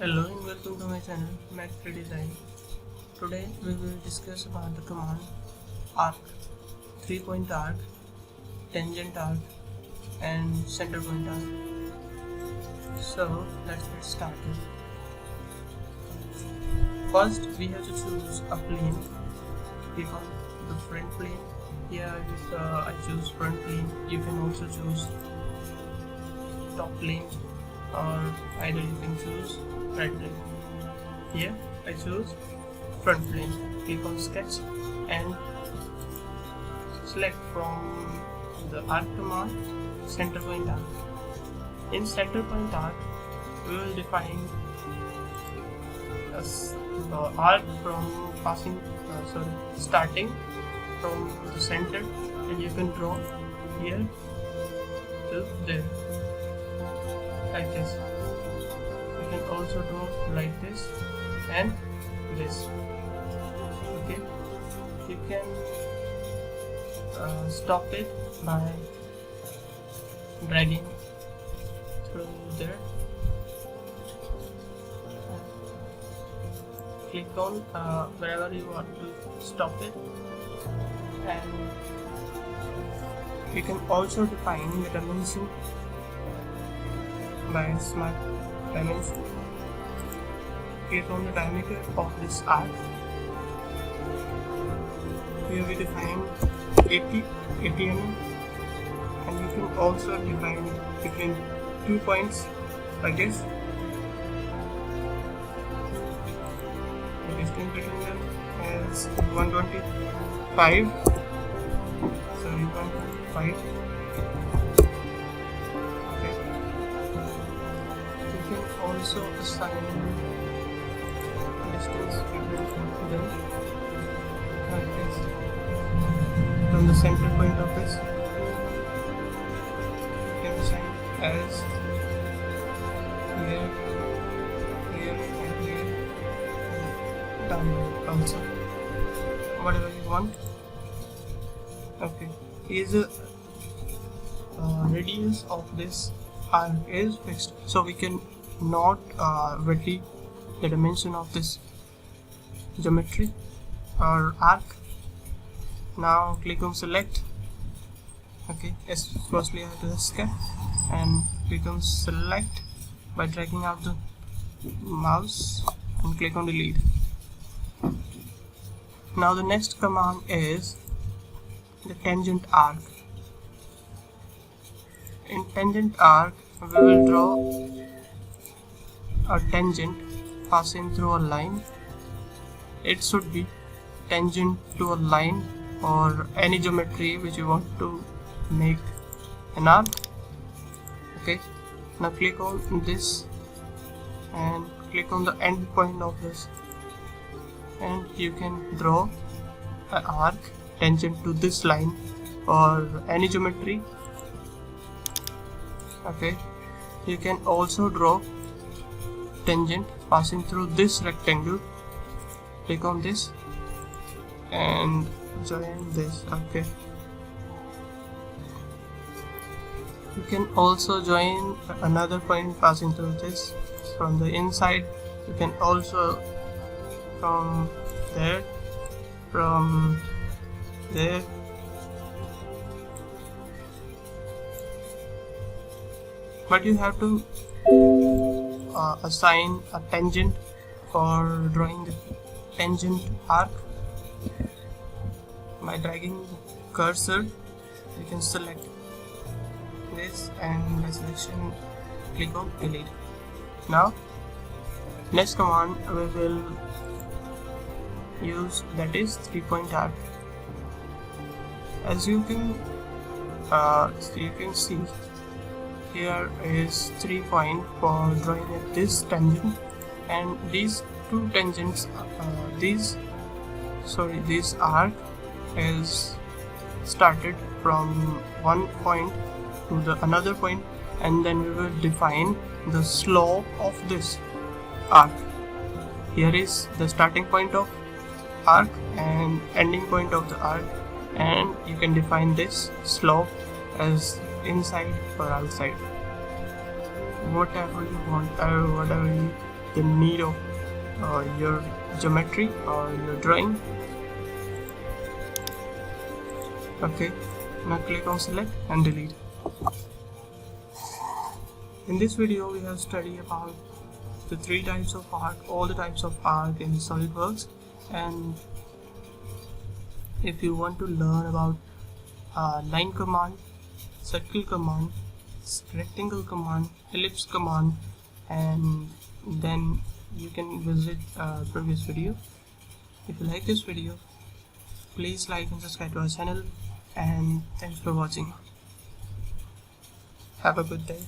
Hello and welcome to my channel Math Design. Today we will discuss about the command arc, 3-point arc, tangent arc and center point arc. So let's get started. First we have to choose a plane. Click on the front plane. Here I choose front plane. You can also choose top plane, or either you can choose right plane. Here I choose front plane. Click on sketch and select from the arc command center point arc. In center point arc we will define the arc from starting from the center, and you can draw here to there like this. You can also draw like this and this. Okay, you can stop it by dragging through there. Click on wherever you want to stop it, and you can also define the dimension by smart dimension. Click on the diameter of this arc. Here we define 80 mm, and you can also define between 2 points like this. The distance between them is 125. Sorry, 125. Okay. You can also assign distance between them like this. From the center point of this, you can assign as here, here, and here, and down also, whatever you want. Okay, is radius of this arc is fixed, so we can not vary the dimension of this geometry or arc. Now click on select. Okay, firstly I have to escape and click on select by dragging out the mouse and click on delete. Now the next command is the tangent arc. In tangent arc we will draw a tangent passing through a line. It should be tangent to a line or any geometry which you want to make an arc. Okay, now click on this and click on the end point of this, and you can draw an arc tangent to this line or any geometry. Okay, you can also draw tangent passing through this rectangle. Click on this and join this. Okay, you can also join another point passing through this from the inside. You can also from there, but you have to assign a tangent for drawing the tangent arc. By dragging the cursor, you can select this, and by selection click on delete. Now next command we will use, that is 3-point arc. As you can see, here is 3 points for drawing this tangent, and these two tangents, this arc is started from one point to the another point, and then we will define the slope of this arc. Here is the starting point of arc and ending point of the arc, and you can define this slope as inside or outside, whatever you want, whatever you the need of your geometry or your drawing. Okay, now click on select and delete. In this video we have studied about the 3 types of arc, all the types of arc in SOLIDWORks, and if you want to learn about line command, circle command, rectangle command, ellipse command, and then you can visit previous video. If you like this video, please like and subscribe to our channel, and thanks for watching. Have a good day.